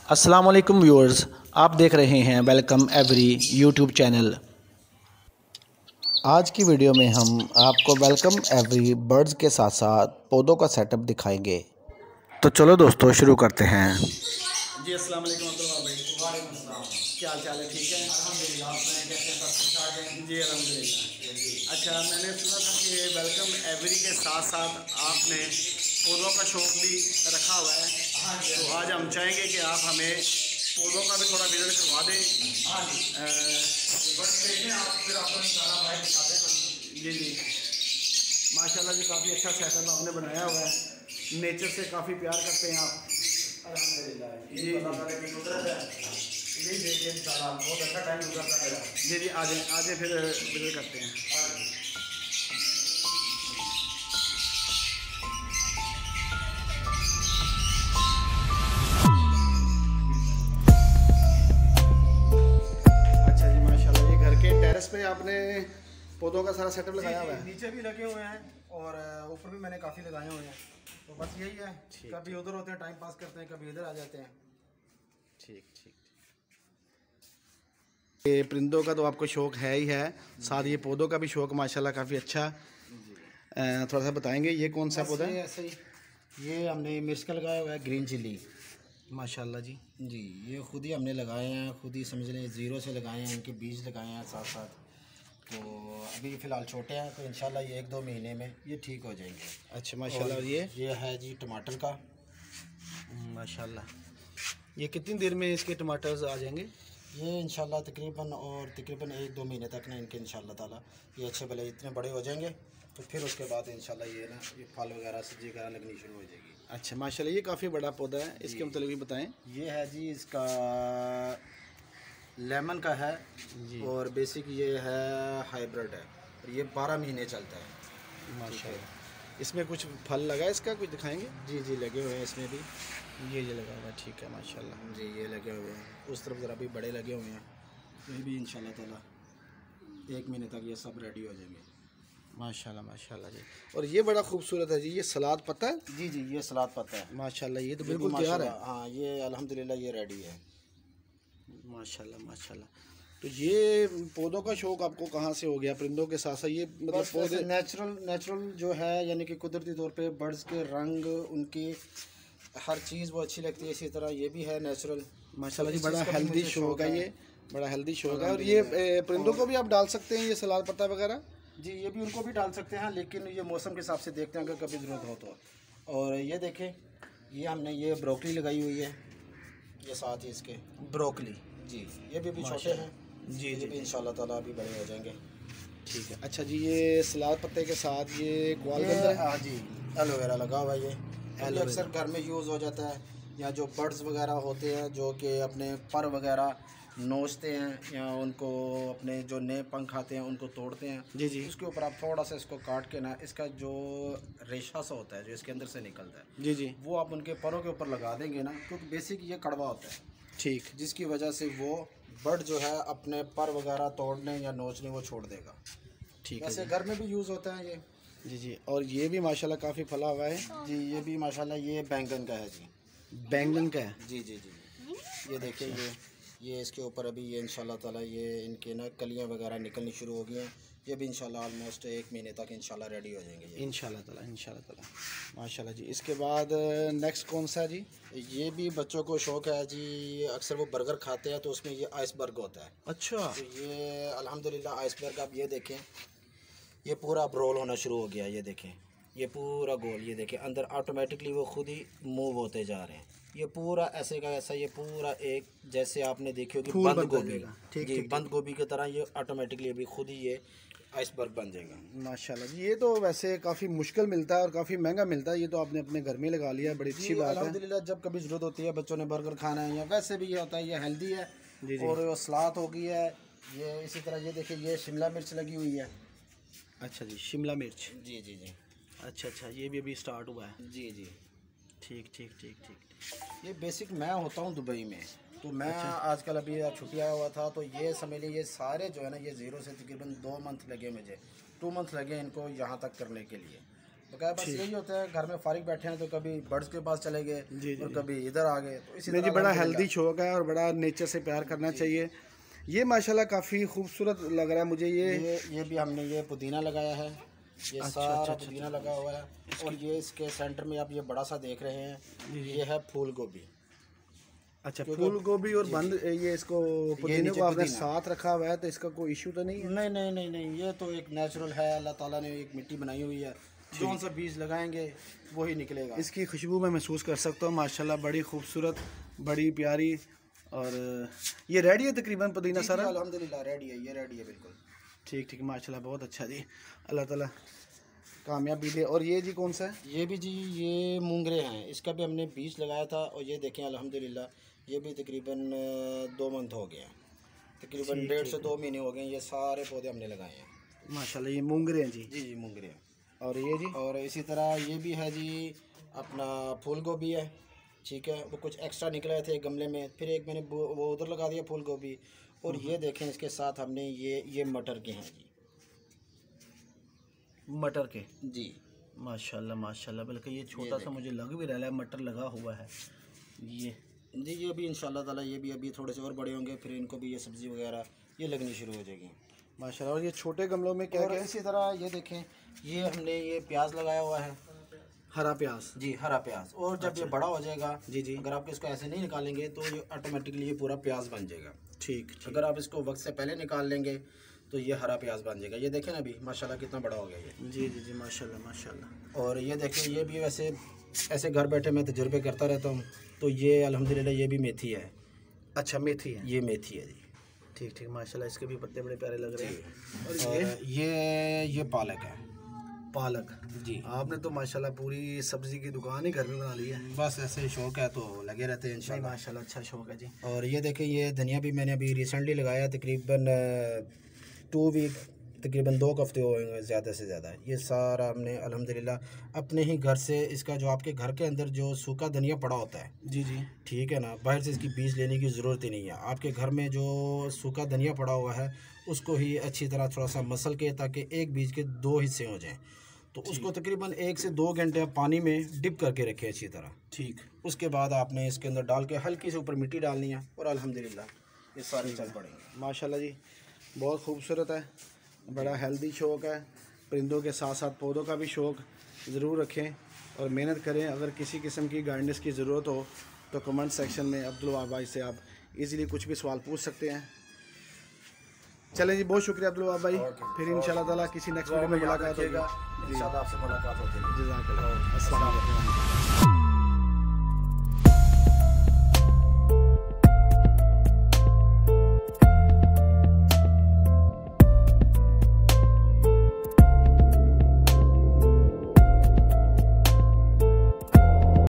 अस्सलाम वालेकुम व्यूअर्स, आप देख रहे हैं वेलकम एवरी यूट्यूब चैनल। आज की वीडियो में हम आपको वेलकम एवरी बर्ड्स के साथ साथ पौधों का सेटअप दिखाएंगे। तो चलो दोस्तों शुरू करते हैं। जी अस्सलाम वालेकुम अब्दुल्ला भाई। वालेकुम अस्सलाम। क्या हाल चाल है? ठीक है अल्हम्दुलिल्लाह। आप सुनाएं कैसे हैं? सब ठीक ठाक हैं? जी अल्हम्दुलिल्लाह। अच्छा, मैंने सुना था कि वेलकम एवरी के साथ साथ आपने पौधों का शौक भी रखा हुआ है। हाँ जी। तो आज हम चाहेंगे कि आप हमें पौधों का भी थोड़ा विजिट करवा दें। हाँ जी। बस देखें आप, फिर आपको इंशाल्लाह भाई दिखाते हैं। जी जी, माशाल्लाह जी, काफ़ी अच्छा सेटअप आपने बनाया हुआ है। नेचर से काफ़ी प्यार करते हैं आप। अल्हम्दुलिल्लाह जी जी कुदरत है। जी देखिए इंशाल्लाह बहुत अच्छा टाइम गुजरता है। जी जी, आजे आजे फिर विजिट करते हैं। अच्छा जी, माशाल्लाह ये घर के टेरेस पे आपने पौधों का सारा सेटअप लगाया हुआ है। नीचे भी लगे हुए हैं और ऊपर भी मैंने काफ़ी लगाए हुए हैं। तो बस यही है, कभी उधर होते हैं टाइम पास करते हैं, कभी इधर आ जाते हैं। ठीक ठीक। ये परिंदों का तो आपको शौक है ही है, साथ ये पौधों का भी शौक माशाल्लाह काफ़ी अच्छा। थोड़ा सा बताएंगे ये कौन सा पौधा है? ऐसे ही ये हमने मिर्च का लगाया हुआ है, ग्रीन चिल्ली। माशाल्लाह जी। जी ये खुद ही हमने लगाए हैं, खुद ही समझ लें ज़ीरो से लगाए हैं, इनके बीज लगाए हैं साथ साथ। तो अभी फ़िलहाल छोटे हैं, तो इंशाल्लाह ये 1-2 महीने में ये ठीक हो जाएंगे। अच्छा माशाल्लाह। और ये है जी टमाटर का। माशाल्लाह, ये कितनी देर में इसके टमाटर्स आ जाएंगे? ये इंशाल्लाह तकरीबन 1-2 महीने तक ना इनके इंशाल्लाह ताला ये अच्छे भले इतने बड़े हो जाएंगे। तो फिर उसके बाद इंशाल्लाह ये ना ये फल वगैरह सब्जी वगैरह लगनी शुरू हो जाएगी। अच्छा माशाल्लाह, ये काफ़ी बड़ा पौधा है, इसके मतलब भी बताएं। ये है जी इसका लेमन का है जी और बेसिक ये है हाइब्रिड है और ये 12 महीने चलता है। माशाल्लाह। इसमें कुछ फल लगा है इसका, कुछ दिखाएंगे? जी जी लगे हुए हैं इसमें भी। ये लगा हुआ है, ठीक है माशाल्लाह। जी ये लगे हुए हैं, उस तरफ ज़रा भी बड़े लगे हुए हैं। ये भी इंशाल्लाह ताला 1 महीने तक ये सब रेडी हो जाएंगे। माशाल्लाह माशाल्लाह जी। और ये बड़ा खूबसूरत है जी, ये सलाद पत्ता है। जी जी ये सलाद पत्ता है माशाल्लाह, ये तो ये बिल्कुल तैयार है। हाँ ये अल्हम्दुलिल्लाह ये रेडी है। माशाल्लाह माशाल्लाह। तो ये पौधों का शौक आपको कहाँ से हो गया परिंदों के साथ साथ? ये मतलब पौधे नेचुरल जो है, यानी कि कुदरती तौर पे बर्ड्स के रंग, उनकी हर चीज़ वो अच्छी लगती है। इसी तरह ये भी है नेचुरल। माशाल्लाह जी, बड़ा हेल्दी शौक है ये, बड़ा हेल्दी शौक है। और ये परिंदों को भी आप डाल सकते हैं ये सलाद पत्ता वगैरह? जी ये भी उनको भी डाल सकते हैं, लेकिन ये मौसम के हिसाब से देखते हैं अगर कभी ज़रूरत हो तो। और ये देखें, ये हमने ये ब्रोकली लगाई हुई है, ये साथ ही इसके ब्रोकली। जी ये भी छोटे हैं। जी ये भी इंशाल्लाह ताला अभी बड़े हो जाएंगे। ठीक है। अच्छा जी, ये सलाद पत्ते के साथ ये ग्वालगंदा है? हाँ जी एलोवेरा लगा हुआ है। ये अक्सर घर में यूज़ हो जाता है, या जो बर्ड्स वगैरह होते हैं जो कि अपने पर वगैरह नोचते हैं या उनको अपने जो नए पंख आते हैं उनको तोड़ते हैं। जी जी। उसके ऊपर आप थोड़ा सा इसको काट के ना, इसका जो रेशा सा होता है जो इसके अंदर से निकलता है, जी जी। वो आप उनके परों के ऊपर लगा देंगे ना, क्योंकि बेसिक ये कड़वा होता है। ठीक। जिसकी वजह से वो बर्ड जो है अपने पर वगैरह तोड़ने या नोचने वो छोड़ देगा। ठीक है। वैसे घर में भी यूज़ होता है ये। जी जी। और ये भी माशाल्लाह काफ़ी फला हुआ है। जी ये भी माशाल्लाह ये बैंगन का है जी। बैंगन का है? जी जी जी ये देखिए ये इसके ऊपर अभी ये इंशाल्लाह ताला ये इनके ना कलियां वगैरह निकलनी शुरू हो गई हैं। ये भी इंशाल्लाह ऑलमोस्ट 1 महीने तक इंशाल्लाह रेडी हो जाएंगे ये। इंशाल्लाह ताला माशाल्लाह जी। इसके बाद नेक्स्ट कौन सा है जी? ये भी बच्चों को शौक़ है जी, अक्सर वो बर्गर खाते हैं तो उसमें ये आइसबर्ग होता है। अच्छा। तो ये अल्हम्दुलिल्लाह आइसबर्ग, आप ये देखें ये पूरा अब रोल होना शुरू हो गया। ये देखें ये पूरा गोल, ये देखें अंदर ऑटोमेटिकली वो खुद ही मूव होते जा रहे हैं। ये पूरा ऐसे का ऐसा, ये पूरा एक जैसे आपने देखी होगी बंद गोभी। जी बंद गोभी की तरह ये ऑटोमेटिकली अभी खुद ही ये आइसबर्ग बन जाएगा। माशाल्लाह जी, ये तो वैसे काफ़ी मुश्किल मिलता है और काफ़ी महंगा मिलता है। ये तो आपने अपने घर में लगा लिया है, बड़ी अच्छी बात है। अल्हम्दुलिल्लाह जब कभी ज़रूरत होती है, बच्चों ने बर्गर खाना है या वैसे भी ये होता है, ये हेल्दी है। जी जी। और सलाद हो गई है ये। इसी तरह ये देखिए ये शिमला मिर्च लगी हुई है। अच्छा जी, शिमला मिर्च। जी जी जी। अच्छा अच्छा, ये भी अभी स्टार्ट हुआ है। जी जी ठीक ठीक ठीक ठीक। ये बेसिक मैं होता हूँ दुबई में, तो मैं आजकल अभी छुट्टी आया हुआ था, तो ये समझ लीजिए ये सारे जो है ना ये ज़ीरो से तकरीबन 2 मंथ लगे मुझे, 2 मंथ लगे इनको यहाँ तक करने के लिए। बकाया बस यही होता है, घर में फारिग बैठे हैं तो कभी बर्ड्स के पास चले गए जी और कभी इधर आ गए, तो इसी जी तरह बड़ा हेल्दी शौक है और बड़ा नेचर से प्यार करना चाहिए। ये माशाल्लाह काफ़ी खूबसूरत लग रहा है मुझे। ये भी हमने ये पुदीना लगाया है, ये सारा पुदीना लगा हुआ है। और ये इसके सेंटर में आप ये बड़ा सा देख रहे हैं, ये है फूल गोभी। अच्छा, फूल गोभी और बंद ये इसको पुदीने को आपने साथ रखा हुआ है, तो इसका कोई इशू तो नहीं है? नहीं नहीं नहीं नहीं, ये तो एक नेचुरल है, अल्लाह ताला ने एक मिट्टी बनाई हुई है, जो सा बीज लगाएंगे वही निकलेगा। इसकी खुशबू मैं महसूस कर सकता हूँ माशाल्लाह, बड़ी खूबसूरत, बड़ी प्यारी। और ये रेडी है तकरीबन पुदीना सारा? अल्हम्दुलिल्लाह रेडी है, ये रेडी है बिल्कुल। ठीक ठीक माशाल्लाह, बहुत अच्छा जी, अल्लाह ताला कामयाबी दे। और ये जी कौन सा है? ये भी जी ये मूंगरे हैं, इसका भी हमने बीज लगाया था और ये देखें अल्हम्दुलिल्लाह ये भी तकरीबन 2 मंथ हो गया, तकरीबन 1.5 से 2 महीने हो गए, ये सारे पौधे हमने लगाए हैं माशाल्लाह। ये मूंगरे हैं जी? जी जी मूंगरे हैं। और ये जी? और इसी तरह ये भी है जी अपना फूल गोभी है, ठीक है, वो कुछ एक्स्ट्रा निकले थे गमले में, फिर एक मैंने वो उधर लगा दिया फूल गोभी। और ये देखें इसके साथ हमने ये मटर के हैं जी, मटर के जी माशाल्लाह माशाल्लाह, बल्कि ये छोटा सा मुझे लग भी रहा है मटर लगा हुआ है ये जी। ये भी इंशाल्लाह ताला ये भी अभी थोड़े से और बड़े होंगे, फिर इनको भी ये सब्ज़ी वगैरह ये लगनी शुरू हो जाएगी माशाल्लाह। और ये छोटे गमलों में क्या क्या? इसी तरह ये देखें, ये हमने ये प्याज लगाया हुआ है, हरा प्याज जी, हरा प्याज। और जब ये बड़ा हो जाएगा जी जी, अगर आप इसको ऐसे नहीं निकालेंगे तो ये ऑटोमेटिकली ये पूरा प्याज बन जाएगा। ठीक। अगर आप इसको वक्त से पहले निकाल लेंगे तो ये हरा प्याज बन जाएगा। ये देखें ना अभी माशाल्लाह कितना बड़ा हो गया ये। जी जी जी माशाल्लाह माशाल्लाह। और ये देखें, ये भी वैसे ऐसे घर बैठे मैं तजुर्बे करता रहता हूँ, तो ये अल्हम्दुलिल्लाह ये भी मेथी है। अच्छा, मेथी है? ये मेथी है जी। ठीक ठीक माशाल्लाह, इसके भी पत्ते बड़े प्यारे लग रहे हैं। और ये पालक है। पालक जी। आपने तो माशाल्लाह पूरी सब्जी की दुकान ही घर में बना ली है। बस ऐसे शौक है तो लगे रहते हैं इंशाल्लाह। माशाल्लाह अच्छा शौक है जी। और ये देखें, ये धनिया भी मैंने अभी रिसेंटली लगाया, तकरीबन 2 वीक, तकरीबन 2 हफ्ते होंगे ज़्यादा से ज़्यादा। ये सारा हमने अल्हम्दुलिल्लाह अपने ही घर से, इसका जो आपके घर के अंदर जो सूखा धनिया पड़ा होता है, जी जी, ठीक है ना, बाहर से इसकी बीज लेने की ज़रूरत ही नहीं है। आपके घर में जो सूखा धनिया पड़ा हुआ है उसको ही अच्छी तरह थोड़ा सा मसल के, ताकि एक बीज के 2 हिस्से हो जाएं, तो उसको तकरीबन 1 से 2 घंटे आप पानी में डिप करके रखें अच्छी तरह। ठीक। उसके बाद आपने इसके अंदर डाल के हल्की से ऊपर मिट्टी डालनी है और अल्हम्दुलिल्लाह ये सारे चल पड़ेंगे माशाल्लाह जी। बहुत खूबसूरत है, बड़ा हेल्दी शौक है। परिंदों के साथ साथ पौधों का भी शौक ज़रूर रखें और मेहनत करें। अगर किसी किस्म की गाइडेंस की ज़रूरत हो तो कमेंट सेक्शन में अब्दुल वहाब भाई से आप इजीली कुछ भी सवाल पूछ सकते हैं। चलें जी, बहुत शुक्रिया अब्दुल वहाब भाई। फिर इंशाल्लाह ताला किसी नेक्स्ट वीडियो में मुलाकात होगी। इंशाल्लाह आपसे मुलाकात होगी। जज़ाकल्लाह। अस्सलाम वालेकुम।